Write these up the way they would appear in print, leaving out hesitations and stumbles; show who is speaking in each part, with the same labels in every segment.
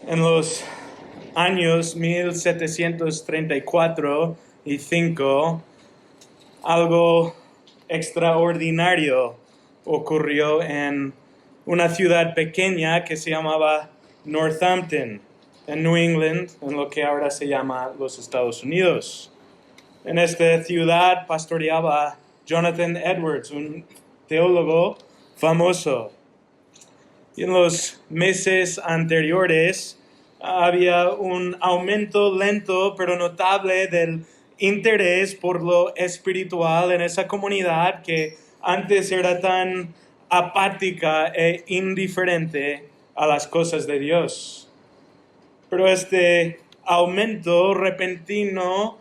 Speaker 1: En los años 1734 y 5, algo extraordinario ocurrió en una ciudad pequeña que se llamaba Northampton, en New England, en lo que ahora se llama los Estados Unidos. En esta ciudad pastoreaba Jonathan Edwards, un teólogo famoso. Y en los meses anteriores había un aumento lento pero notable del interés por lo espiritual en esa comunidad que antes era tan apática e indiferente a las cosas de Dios. Pero este aumento repentino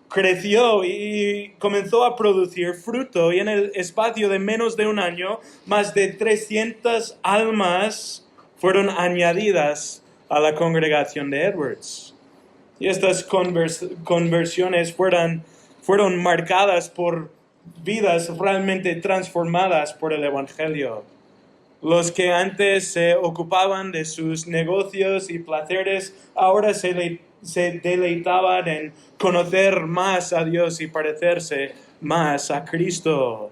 Speaker 1: creció y comenzó a producir fruto, y en el espacio de menos de un año, más de 300 almas fueron añadidas a la congregación de Edwards. Y estas conversiones fueron marcadas por vidas realmente transformadas por el Evangelio. Los que antes se ocupaban de sus negocios y placeres, ahora se deleitaban en conocer más a Dios y parecerse más a Cristo.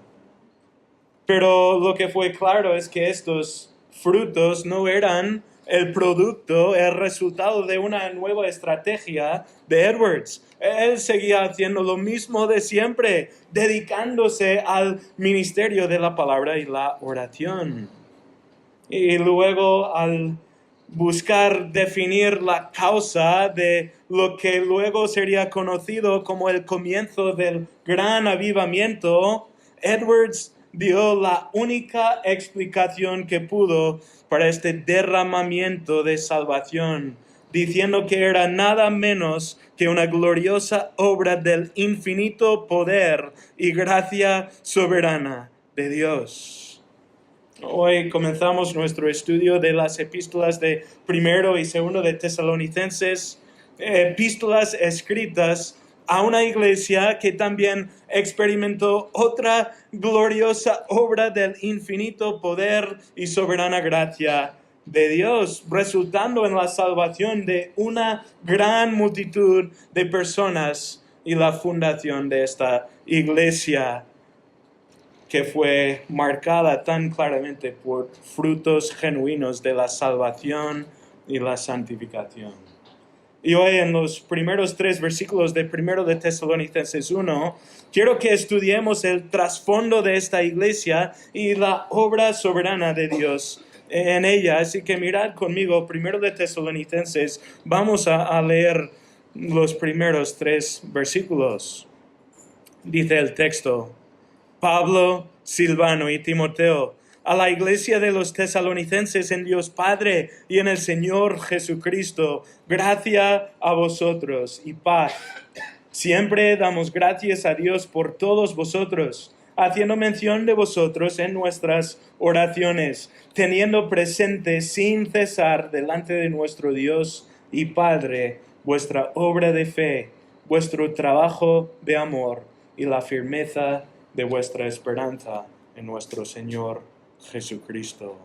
Speaker 1: Pero lo que fue claro es que estos frutos no eran el resultado de una nueva estrategia de Edwards. Él seguía haciendo lo mismo de siempre, dedicándose al ministerio de la palabra y la oración. Y luego, al buscar definir la causa de lo que luego sería conocido como el comienzo del gran avivamiento, Edwards dio la única explicación que pudo para este derramamiento de salvación, diciendo que era nada menos que una gloriosa obra del infinito poder y gracia soberana de Dios. Hoy comenzamos nuestro estudio de las epístolas de primero y segundo de Tesalonicenses, epístolas escritas a una iglesia que también experimentó otra gloriosa obra del infinito poder y soberana gracia de Dios, resultando en la salvación de una gran multitud de personas y la fundación de esta iglesia, que fue marcada tan claramente por frutos genuinos de la salvación y la santificación. Y hoy, en los primeros 3 versículos de 1 de Tesalonicenses 1, quiero que estudiemos el trasfondo de esta iglesia y la obra soberana de Dios en ella. Así que mirad conmigo, 1 de Tesalonicenses, vamos a leer los primeros 3 versículos. Dice el texto: Pablo, Silvano y Timoteo, a la iglesia de los tesalonicenses en Dios Padre y en el Señor Jesucristo, gracia a vosotros y paz. Siempre damos gracias a Dios por todos vosotros, haciendo mención de vosotros en nuestras oraciones, teniendo presente sin cesar delante de nuestro Dios y Padre vuestra obra de fe, vuestro trabajo de amor y la firmeza de vuestra esperanza en nuestro Señor Jesucristo.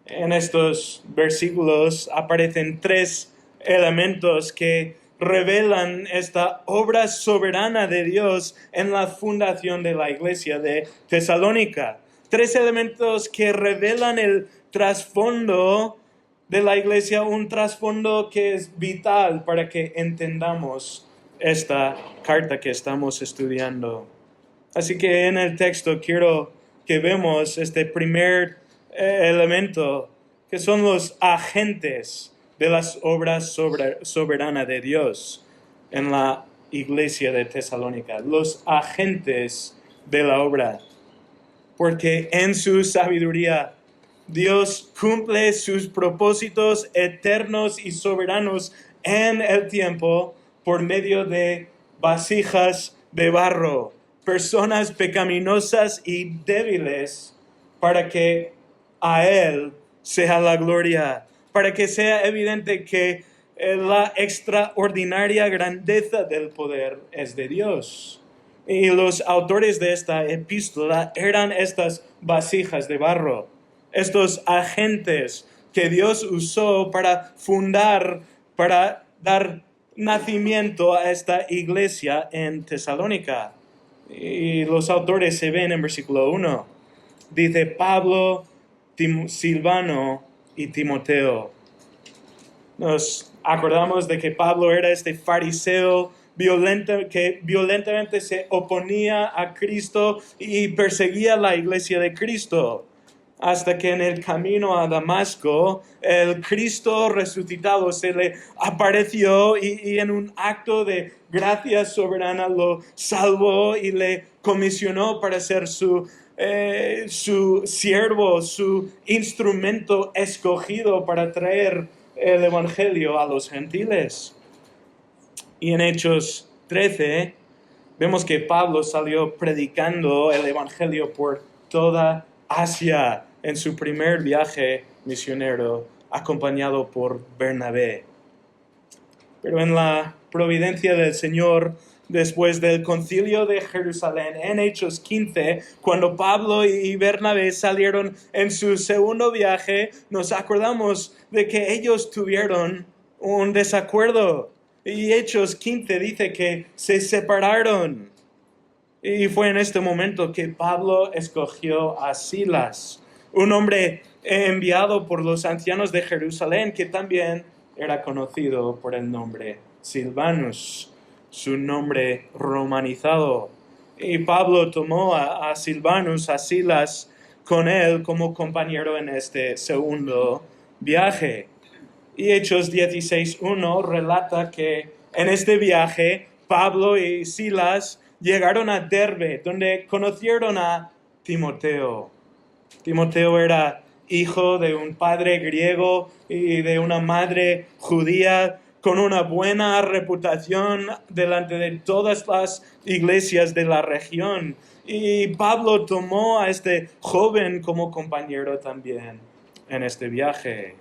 Speaker 1: En estos versículos aparecen 3 elementos que revelan esta obra soberana de Dios en la fundación de la iglesia de Tesalónica. 3 elementos que revelan el trasfondo de la iglesia, un trasfondo que es vital para que entendamos esta carta que estamos estudiando. Así que en el texto quiero que vemos este primer elemento, que son los agentes de las obras soberanas de Dios en la iglesia de Tesalónica. Los agentes de la obra. Porque en su sabiduría Dios cumple sus propósitos eternos y soberanos en el tiempo por medio de vasijas de barro, personas pecaminosas y débiles, para que a Él sea la gloria, para que sea evidente que la extraordinaria grandeza del poder es de Dios. Y los autores de esta epístola eran estas vasijas de barro, estos agentes que Dios usó para dar nacimiento a esta iglesia en Tesalónica. Y los autores se ven en versículo 1. Dice Pablo, Silvano y Timoteo. Nos acordamos de que Pablo era este fariseo que violentamente se oponía a Cristo y perseguía la iglesia de Cristo. Hasta que en el camino a Damasco, el Cristo resucitado se le apareció y en un acto de gracia soberana lo salvó y le comisionó para ser su siervo, su instrumento escogido para traer el evangelio a los gentiles. Y en Hechos 13 vemos que Pablo salió predicando el evangelio por toda Asia en su primer viaje misionero, acompañado por Bernabé. Pero en la providencia del Señor, después del concilio de Jerusalén, en Hechos 15, cuando Pablo y Bernabé salieron en su segundo viaje, nos acordamos de que ellos tuvieron un desacuerdo. Y Hechos 15 dice que se separaron. Y fue en este momento que Pablo escogió a Silas, un hombre enviado por los ancianos de Jerusalén, que también era conocido por el nombre Silvanus, su nombre romanizado. Y Pablo tomó a Silvanus, a Silas, con él como compañero en este segundo viaje. Y Hechos 16:1 relata que en este viaje Pablo y Silas llegaron a Derbe, donde conocieron a Timoteo. Timoteo era hijo de un padre griego y de una madre judía, con una buena reputación delante de todas las iglesias de la región. Y Pablo tomó a este joven como compañero también en este viaje.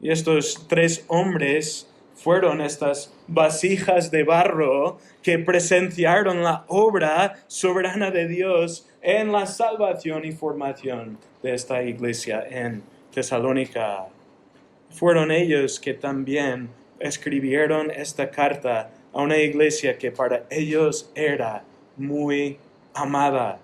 Speaker 1: Y estos tres hombres fueron estas vasijas de barro que presenciaron la obra soberana de Dios en la salvación y formación de esta iglesia en Tesalónica. Fueron ellos que también escribieron esta carta a una iglesia que para ellos era muy amada.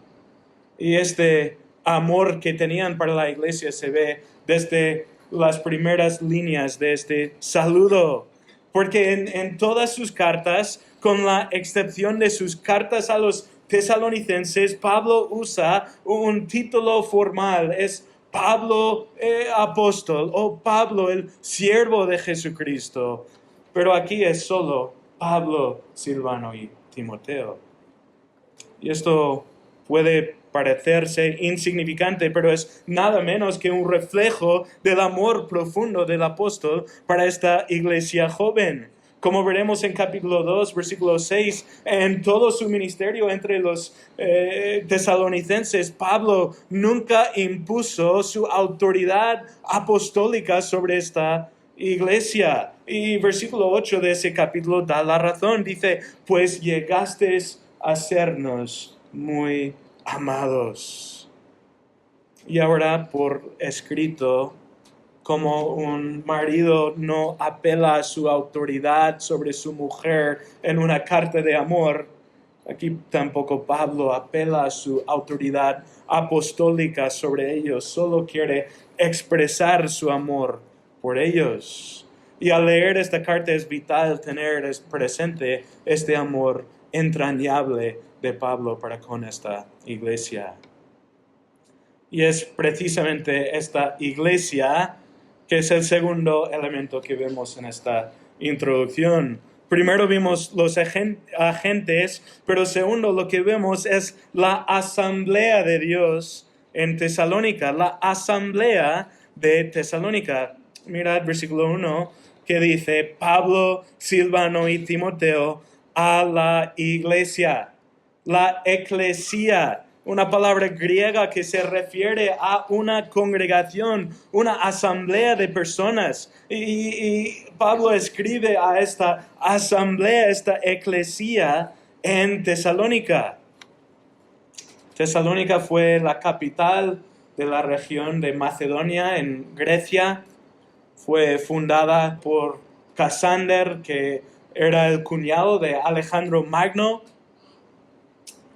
Speaker 1: Y este amor que tenían para la iglesia se ve desde las primeras líneas de este saludo, porque en todas sus cartas, con la excepción de sus cartas a los tesalonicenses, Pablo usa un título formal, es Pablo apóstol o Pablo el siervo de Jesucristo, pero aquí es solo Pablo, Silvano y Timoteo. Y esto puede parecerse insignificante, pero es nada menos que un reflejo del amor profundo del apóstol para esta iglesia joven. Como veremos en capítulo 2, versículo 6, en todo su ministerio entre los tesalonicenses, Pablo nunca impuso su autoridad apostólica sobre esta iglesia. Y versículo 8 de ese capítulo da la razón. Dice, pues llegasteis a sernos muy amados. Y ahora por escrito, como un marido no apela a su autoridad sobre su mujer en una carta de amor, aquí tampoco Pablo apela a su autoridad apostólica sobre ellos, solo quiere expresar su amor por ellos. Y al leer esta carta es vital tener presente este amor entrañable de Pablo para con esta iglesia. Y es precisamente esta iglesia que es el segundo elemento que vemos en esta introducción. Primero vimos los agentes, pero segundo lo que vemos es la asamblea de Dios en Tesalónica, la asamblea de Tesalónica. Mirad versículo 1 que dice, Pablo, Silvano y Timoteo a la iglesia, la eclesia, una palabra griega que se refiere a una congregación, una asamblea de personas. Y Pablo escribe a esta asamblea, esta eclesia en Tesalónica. Tesalónica fue la capital de la región de Macedonia en Grecia. Fue fundada por Cassander, que era el cuñado de Alejandro Magno,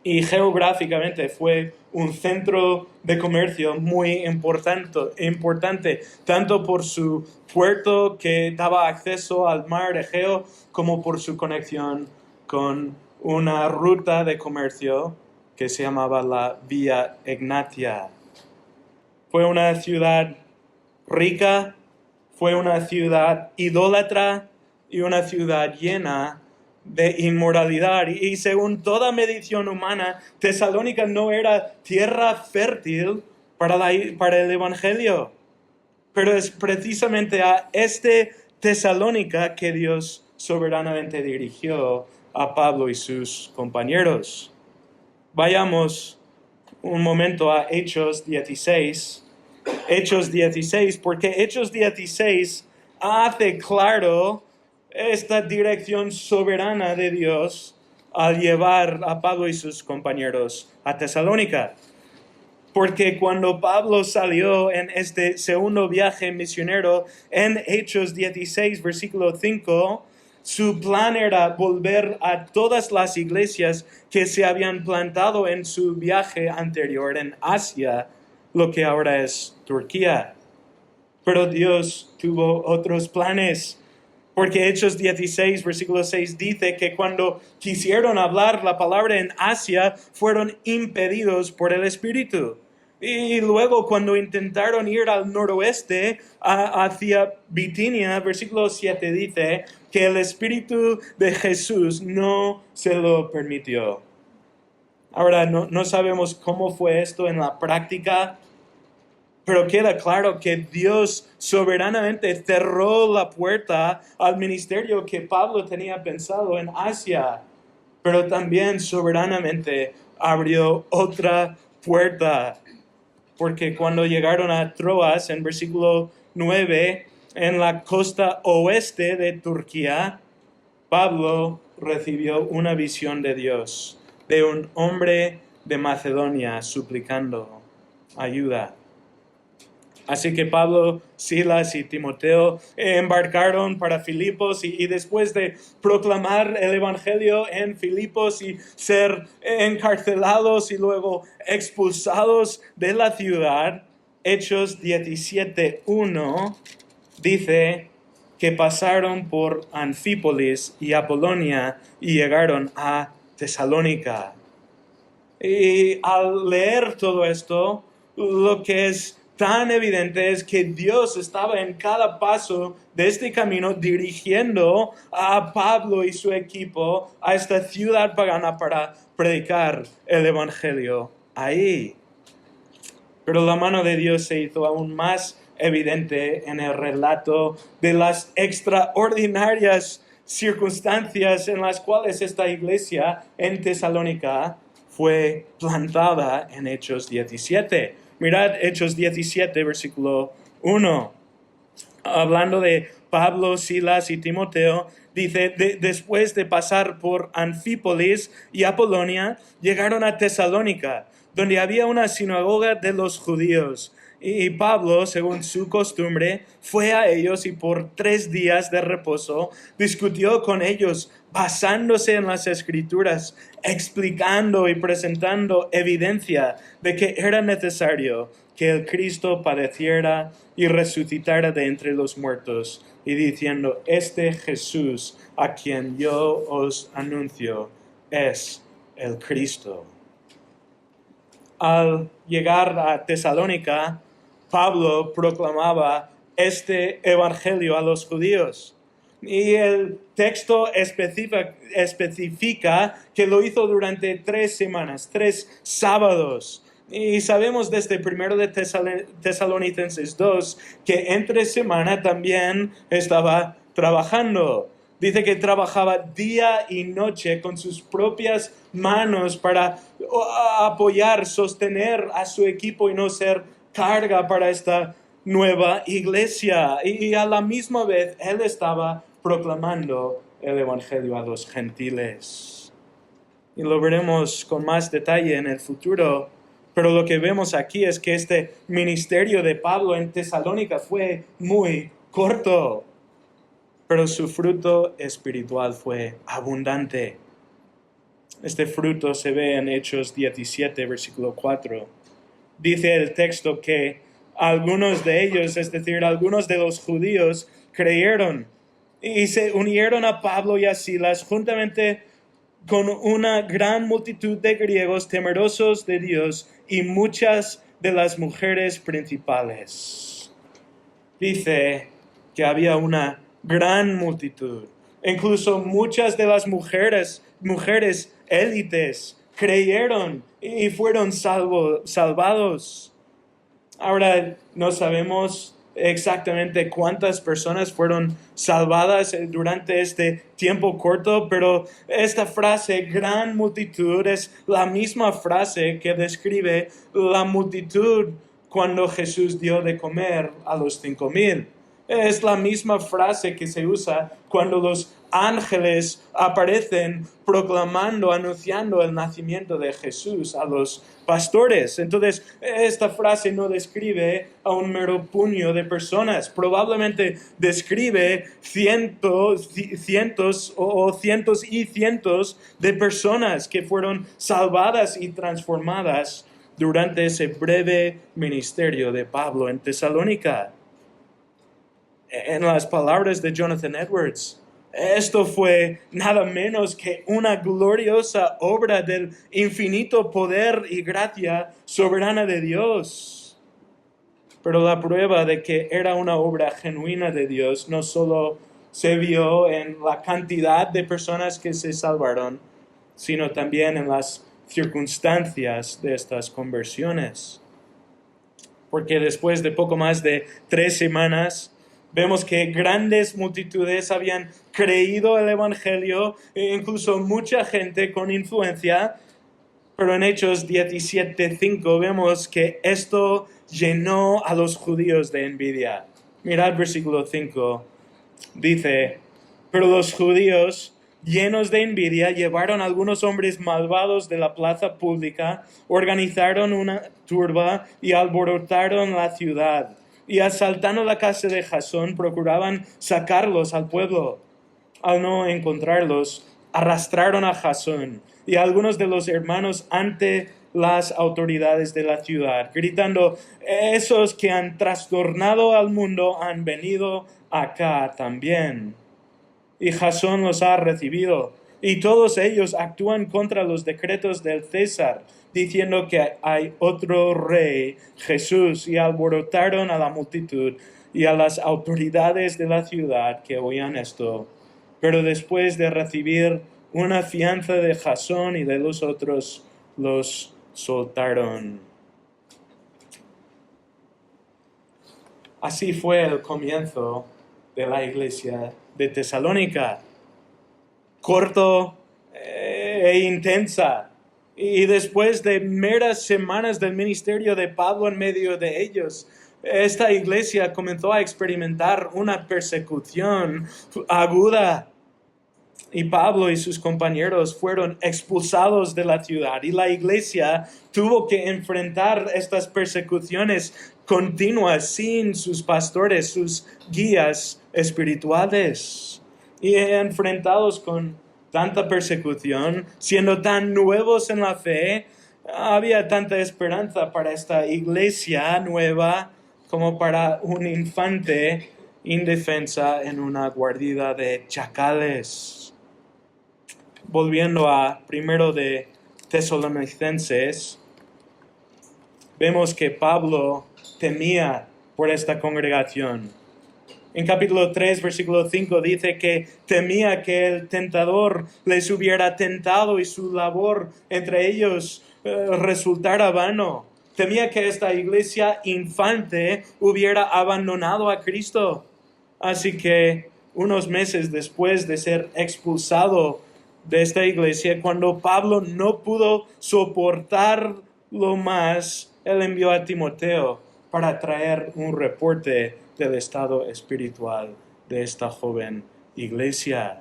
Speaker 1: y geográficamente fue un centro de comercio muy importante, tanto por su puerto que daba acceso al mar Egeo, como por su conexión con una ruta de comercio que se llamaba la Vía Egnatia. Fue una ciudad rica, fue una ciudad idólatra y una ciudad llena de inmoralidad. Y según toda medición humana, Tesalónica no era tierra fértil para el Evangelio. Pero es precisamente a Tesalónica que Dios soberanamente dirigió a Pablo y sus compañeros. Vayamos un momento a Hechos 16. Hechos 16, porque Hechos 16 hace claro esta dirección soberana de Dios al llevar a Pablo y sus compañeros a Tesalónica. Porque cuando Pablo salió en este segundo viaje misionero en Hechos 16, versículo 5, su plan era volver a todas las iglesias que se habían plantado en su viaje anterior en Asia, lo que ahora es Turquía. Pero Dios tuvo otros planes, porque Hechos 16, versículo 6 dice que cuando quisieron hablar la palabra en Asia, fueron impedidos por el Espíritu. Y luego cuando intentaron ir al noroeste hacia Bitinia, versículo 7 dice que el Espíritu de Jesús no se lo permitió. Ahora no sabemos cómo fue esto en la práctica, pero queda claro que Dios soberanamente cerró la puerta al ministerio que Pablo tenía pensado en Asia, pero también soberanamente abrió otra puerta. Porque cuando llegaron a Troas, en versículo 9, en la costa oeste de Turquía, Pablo recibió una visión de Dios, de un hombre de Macedonia suplicando ayuda. Así que Pablo, Silas y Timoteo embarcaron para Filipos y después de proclamar el Evangelio en Filipos y ser encarcelados y luego expulsados de la ciudad, Hechos 17:1 dice que pasaron por Anfípolis y Apolonia y llegaron a Tesalónica. Y al leer todo esto, lo que es tan evidente es que Dios estaba en cada paso de este camino dirigiendo a Pablo y su equipo a esta ciudad pagana para predicar el Evangelio ahí. Pero la mano de Dios se hizo aún más evidente en el relato de las extraordinarias circunstancias en las cuales esta iglesia en Tesalónica fue plantada en Hechos 17. Mirad Hechos 17, versículo 1. Hablando de Pablo, Silas y Timoteo, dice, después de pasar por Anfípolis y Apolonia, llegaron a Tesalónica, donde había una sinagoga de los judíos. Y Pablo, según su costumbre, fue a ellos y por 3 días de reposo discutió con ellos, basándose en las Escrituras, explicando y presentando evidencia de que era necesario que el Cristo padeciera y resucitara de entre los muertos, y diciendo, este Jesús a quien yo os anuncio es el Cristo. Al llegar a Tesalónica, Pablo proclamaba este evangelio a los judíos. Y el texto especifica que lo hizo durante 3 semanas, 3 sábados. Y sabemos desde 1 de Tesalonicenses 2 que entre semana también estaba trabajando. Dice que trabajaba día y noche con sus propias manos para apoyar, sostener a su equipo y no ser carga para esta nueva iglesia. Y a la misma vez él estaba proclamando el evangelio a los gentiles. Y lo veremos con más detalle en el futuro. Pero lo que vemos aquí es que este ministerio de Pablo en Tesalónica fue muy corto, pero su fruto espiritual fue abundante. Este fruto se ve en Hechos 17, versículo 4. Dice el texto que algunos de ellos, es decir, algunos de los judíos, creyeron y se unieron a Pablo y a Silas juntamente con una gran multitud de griegos temerosos de Dios y muchas de las mujeres principales. Dice que había una gran multitud. Incluso muchas de las mujeres élites, creyeron y fueron salvados. Ahora no sabemos exactamente cuántas personas fueron salvadas durante este tiempo corto, pero esta frase, gran multitud, es la misma frase que describe la multitud cuando Jesús dio de comer a los 5,000. Es la misma frase que se usa cuando los ángeles aparecen proclamando, anunciando el nacimiento de Jesús a los pastores. Entonces, esta frase no describe a un mero puño de personas. Probablemente describe cientos y cientos de personas que fueron salvadas y transformadas durante ese breve ministerio de Pablo en Tesalónica. En las palabras de Jonathan Edwards, esto fue nada menos que una gloriosa obra del infinito poder y gracia soberana de Dios. Pero la prueba de que era una obra genuina de Dios no solo se vio en la cantidad de personas que se salvaron, sino también en las circunstancias de estas conversiones. Porque después de poco más de 3 semanas, vemos que grandes multitudes habían creído el Evangelio, e incluso mucha gente con influencia, pero en Hechos 17:5 vemos que esto llenó a los judíos de envidia. Mirad versículo 5, dice, pero los judíos, llenos de envidia, llevaron a algunos hombres malvados de la plaza pública, organizaron una turba y alborotaron la ciudad. Y asaltando la casa de Jasón, procuraban sacarlos al pueblo. Al no encontrarlos, arrastraron a Jasón y a algunos de los hermanos ante las autoridades de la ciudad, gritando, esos que han trastornado al mundo han venido acá también. Y Jasón los ha recibido, y todos ellos actúan contra los decretos del César, diciendo que hay otro rey, Jesús, y alborotaron a la multitud y a las autoridades de la ciudad que oían esto. Pero después de recibir una fianza de Jasón y de los otros, los soltaron. Así fue el comienzo de la iglesia de Tesalónica, corto e intensa. Y después de meras semanas del ministerio de Pablo en medio de ellos, esta iglesia comenzó a experimentar una persecución aguda. Y Pablo y sus compañeros fueron expulsados de la ciudad y la iglesia tuvo que enfrentar estas persecuciones continuas sin sus pastores, sus guías espirituales. Y enfrentados con tanta persecución, siendo tan nuevos en la fe, había tanta esperanza para esta iglesia nueva como para un infante indefensa en una guarida de chacales. Volviendo a primero de Tesalonicenses, vemos que Pablo temía por esta congregación. En capítulo 3, versículo 5 dice que temía que el tentador les hubiera tentado y su labor entre ellos resultara vano. Temía que esta iglesia infante hubiera abandonado a Cristo. Así que unos meses después de ser expulsado de esta iglesia, cuando Pablo no pudo soportarlo más, él envió a Timoteo para traer un reporte del estado espiritual de esta joven iglesia.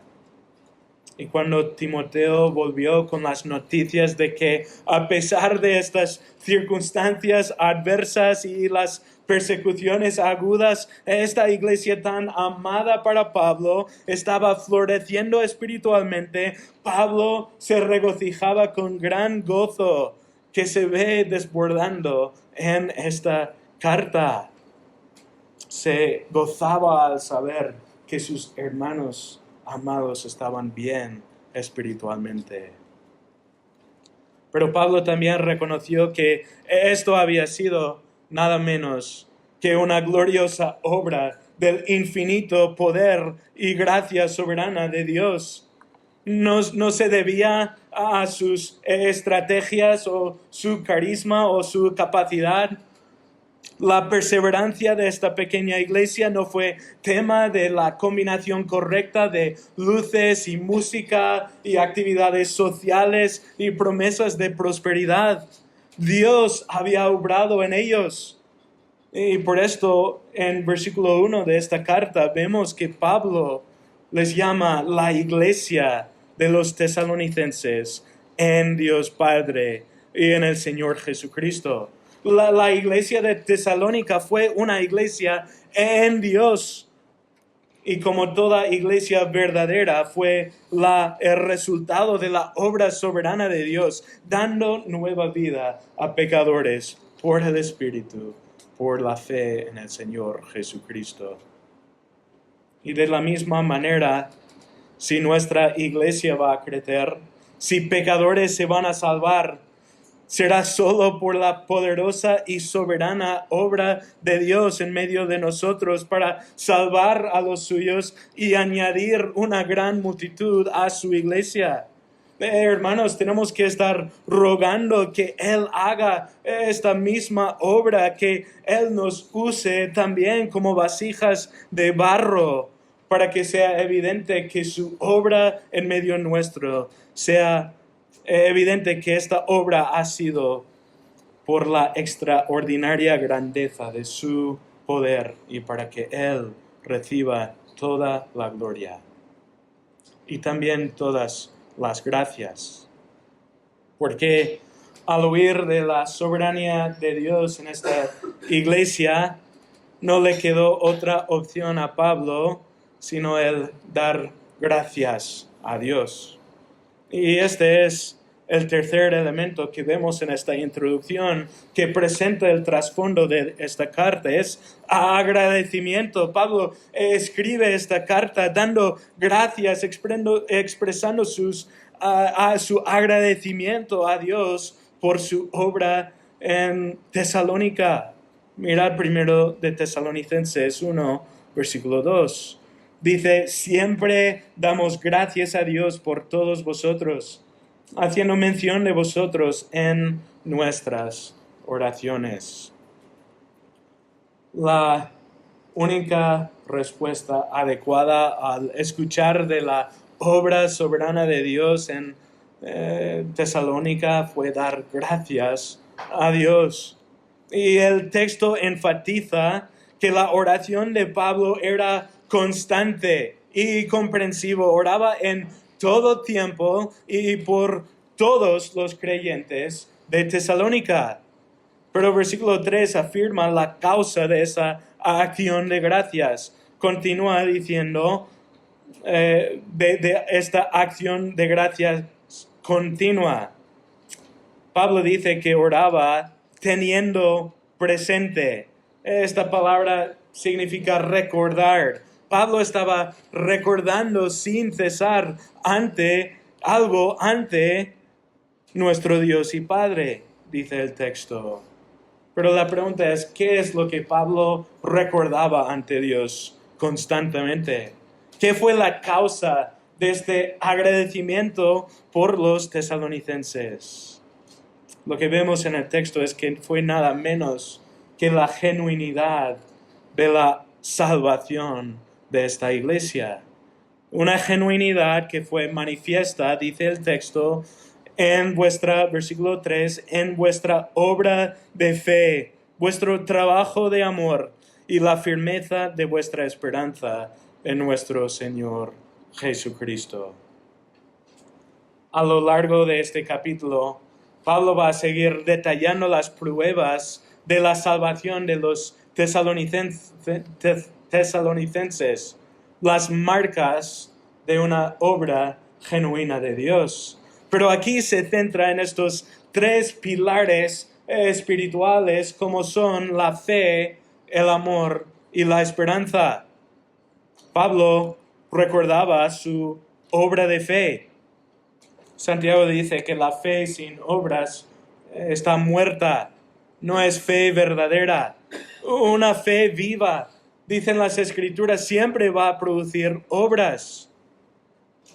Speaker 1: Y cuando Timoteo volvió con las noticias de que a pesar de estas circunstancias adversas y las persecuciones agudas, esta iglesia tan amada para Pablo estaba floreciendo espiritualmente. Pablo se regocijaba con gran gozo que se ve desbordando en esta carta. Se gozaba al saber que sus hermanos amados estaban bien espiritualmente. Pero Pablo también reconoció que esto había sido nada menos que una gloriosa obra del infinito poder y gracia soberana de Dios. No se debía a sus estrategias o su carisma o su capacidad. La perseverancia de esta pequeña iglesia no fue tema de la combinación correcta de luces y música y actividades sociales y promesas de prosperidad. Dios había obrado en ellos. Y por esto, en versículo 1 de esta carta, vemos que Pablo les llama la iglesia de los tesalonicenses en Dios Padre y en el Señor Jesucristo. La iglesia de Tesalónica fue una iglesia en Dios. Y como toda iglesia verdadera, fue el resultado de la obra soberana de Dios, dando nueva vida a pecadores por el Espíritu, por la fe en el Señor Jesucristo. Y de la misma manera, si nuestra iglesia va a crecer, si pecadores se van a salvar, será solo por la poderosa y soberana obra de Dios en medio de nosotros para salvar a los suyos y añadir una gran multitud a su iglesia. Hermanos, tenemos que estar rogando que Él haga esta misma obra, que Él nos use también como vasijas de barro, para que sea evidente que su obra en medio nuestro sea evidente que esta obra ha sido por la extraordinaria grandeza de su poder y para que Él reciba toda la gloria y también todas las gracias. Porque al oír de la soberanía de Dios en esta iglesia, no le quedó otra opción a Pablo sino el dar gracias a Dios. Y este es el tercer elemento que vemos en esta introducción que presenta el trasfondo de esta carta. Es agradecimiento. Pablo escribe esta carta dando gracias, expresando su agradecimiento a Dios por su obra en Tesalónica. Mirad primero de Tesalonicenses 1, versículo 2. Dice, siempre damos gracias a Dios por todos vosotros, haciendo mención de vosotros en nuestras oraciones. La única respuesta adecuada al escuchar de la obra soberana de Dios en Tesalónica fue dar gracias a Dios. Y el texto enfatiza que la oración de Pablo era constante y comprensivo. Oraba en todo tiempo y por todos los creyentes de Tesalónica. Pero versículo 3 afirma la causa de esa acción de gracias. Continúa diciendo de esta acción de gracias continua. Pablo dice que oraba teniendo presente. Esta palabra significa recordar. Pablo estaba recordando sin cesar ante nuestro Dios y Padre, dice el texto. Pero la pregunta es, ¿qué es lo que Pablo recordaba ante Dios constantemente? ¿Qué fue la causa de este agradecimiento por los tesalonicenses? Lo que vemos en el texto es que fue nada menos que la genuinidad de la salvación de esta iglesia. Una genuinidad que fue manifiesta, dice el texto, versículo 3, en vuestra obra de fe, vuestro trabajo de amor y la firmeza de vuestra esperanza en nuestro Señor Jesucristo. A lo largo de este capítulo, Pablo va a seguir detallando las pruebas de la salvación de los tesalonicenses las marcas de una obra genuina de Dios. Pero aquí se centra en estos tres pilares espirituales como son la fe, el amor y la esperanza. Pablo recordaba su obra de fe. Santiago dice que la fe sin obras está muerta, no es fe verdadera. Una fe viva, dicen las Escrituras, siempre va a producir obras.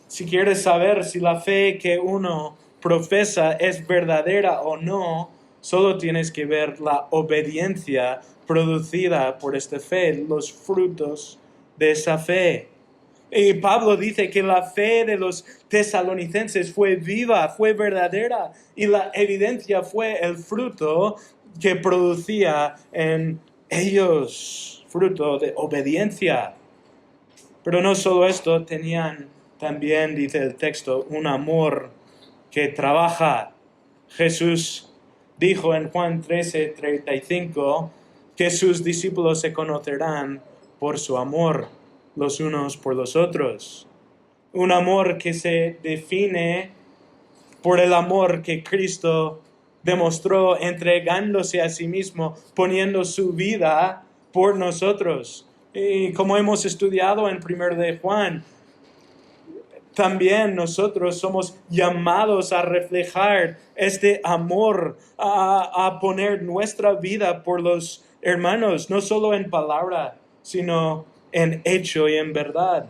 Speaker 1: Si quieres saber si la fe que uno profesa es verdadera o no, solo tienes que ver la obediencia producida por esta fe, los frutos de esa fe. Y Pablo dice que la fe de los tesalonicenses fue viva, fue verdadera, y la evidencia fue el fruto que producía en ellos, fruto de obediencia. Pero no solo esto, tenían también, dice el texto, un amor que trabaja. Jesús dijo en Juan 13:35 que sus discípulos se conocerán por su amor los unos por los otros. Un amor que se define por el amor que Cristo demostró entregándose a sí mismo, poniendo su vida por nosotros. Y como hemos estudiado en 1 de Juan, también nosotros somos llamados a reflejar este amor, a poner nuestra vida por los hermanos, no solo en palabra, sino en hecho y en verdad.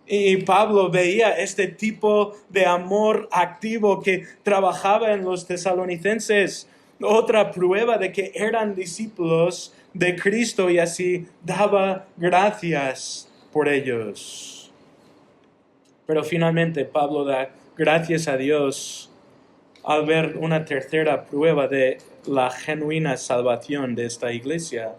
Speaker 1: Y Pablo veía este tipo de amor activo que trabajaba en los tesalonicenses, otra prueba de que eran discípulos de Cristo, y así daba gracias por ellos. Pero finalmente Pablo da gracias a Dios al ver una tercera prueba de la genuina salvación de esta iglesia,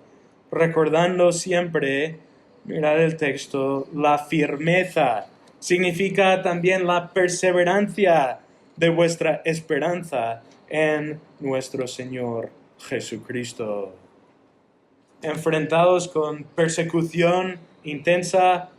Speaker 1: recordando siempre, mirad el texto, la firmeza. Significa también la perseverancia de vuestra esperanza en nuestro Señor Jesucristo. Enfrentados con persecución intensa,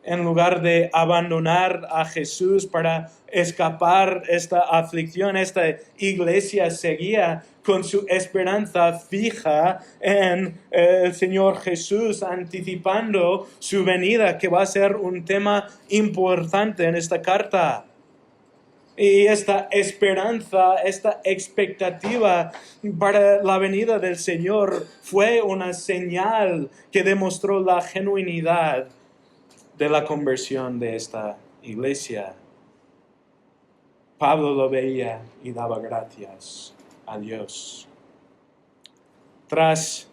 Speaker 1: en lugar de abandonar a Jesús para escapar esta aflicción, esta iglesia seguía con su esperanza fija en el Señor Jesús, anticipando su venida, que va a ser un tema importante en esta carta. Y esta esperanza, esta expectativa para la venida del Señor fue una señal que demostró la genuinidad de la conversión de esta iglesia. Pablo lo veía y daba gracias a Dios. Tras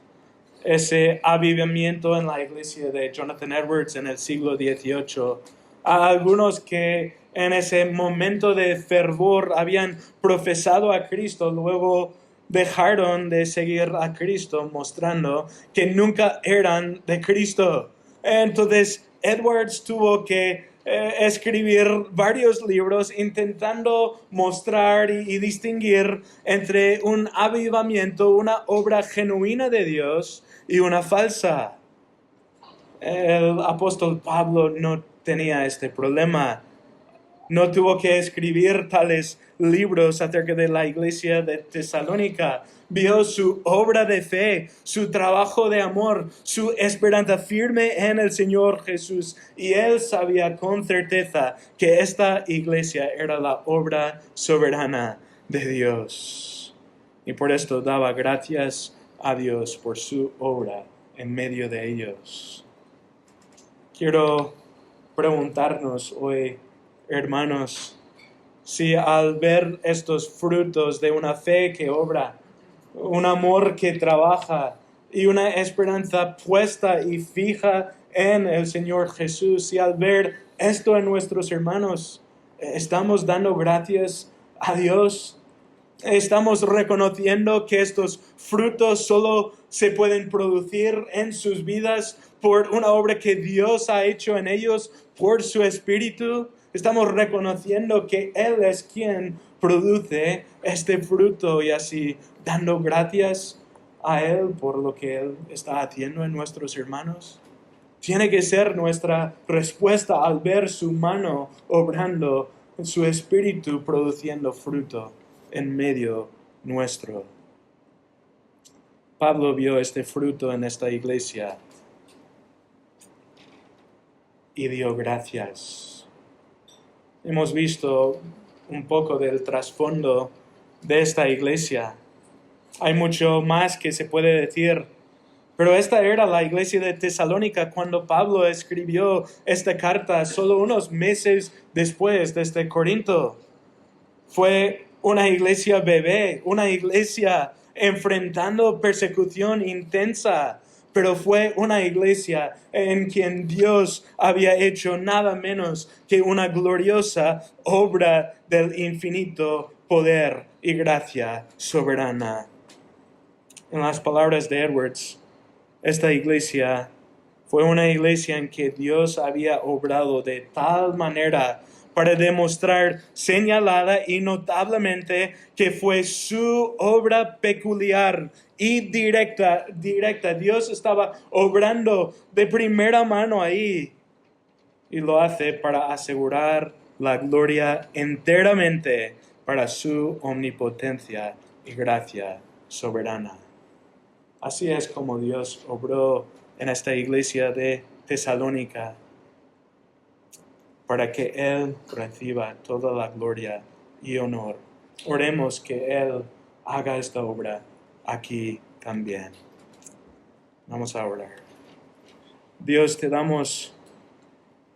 Speaker 1: ese avivamiento en la iglesia de Jonathan Edwards en el siglo XVIII, a algunos que en ese momento de fervor habían profesado a Cristo, luego dejaron de seguir a Cristo, mostrando que nunca eran de Cristo. Entonces, Edwards tuvo que escribir varios libros intentando mostrar y distinguir entre un avivamiento, una obra genuina de Dios, y una falsa. El apóstol Pablo no tenía este problema. No tuvo que escribir tales libros acerca de la iglesia de Tesalónica. Vio su obra de fe, su trabajo de amor, su esperanza firme en el Señor Jesús. Y él sabía con certeza que esta iglesia era la obra soberana de Dios. Y por esto daba gracias a Dios por su obra en medio de ellos. Quiero preguntarnos hoy, hermanos, si al ver estos frutos de una fe que obra, un amor que trabaja y una esperanza puesta y fija en el Señor Jesús, si al ver esto en nuestros hermanos, estamos dando gracias a Dios, estamos reconociendo que estos frutos solo se pueden producir en sus vidas por una obra que Dios ha hecho en ellos por su Espíritu. Estamos reconociendo que Él es quien produce este fruto y así dando gracias a Él por lo que Él está haciendo en nuestros hermanos? Tiene que ser nuestra respuesta al ver su mano obrando, su espíritu produciendo fruto en medio nuestro. Pablo vio este fruto en esta iglesia y dio gracias. Hemos visto un poco del trasfondo de esta iglesia. Hay mucho más que se puede decir, pero esta era la iglesia de Tesalónica cuando Pablo escribió esta carta solo unos meses después de Corinto. Fue una iglesia bebé, una iglesia enfrentando persecución intensa, pero fue una iglesia en quien Dios había hecho nada menos que una gloriosa obra del infinito poder y gracia soberana. En las palabras de Edwards, esta iglesia fue una iglesia en que Dios había obrado de tal manera para demostrar señalada y notablemente que fue su obra peculiar y directa. Dios estaba obrando de primera mano ahí y lo hace para asegurar la gloria enteramente para su omnipotencia y gracia soberana. Así es como Dios obró en esta iglesia de Tesalónica, para que Él reciba toda la gloria y honor. Oremos que Él haga esta obra aquí también. Vamos a orar. Dios, te damos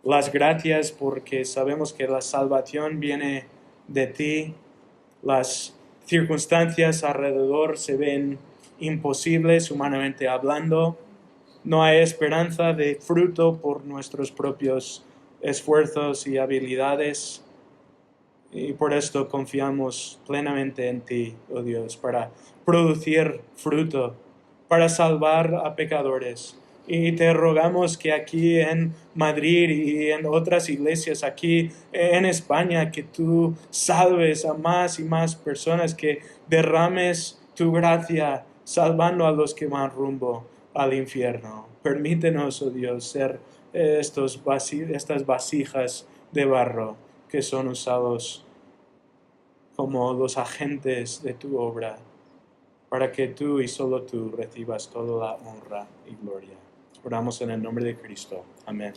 Speaker 1: las gracias porque sabemos que la salvación viene de ti. Las circunstancias alrededor se ven imposibles humanamente hablando. No hay esperanza de fruto por nuestros propios esfuerzos y habilidades. Y por esto confiamos plenamente en ti, oh Dios, para producir fruto, para salvar a pecadores. Y te rogamos que aquí en Madrid y en otras iglesias, aquí en España, que tú salves a más y más personas, que derrames tu gracia salvando a los que van rumbo al infierno. Permítenos, oh Dios, ser estas vasijas de barro que son usados como los agentes de tu obra, para que tú y solo tú recibas toda la honra y gloria. Oramos en el nombre de Cristo. Amén.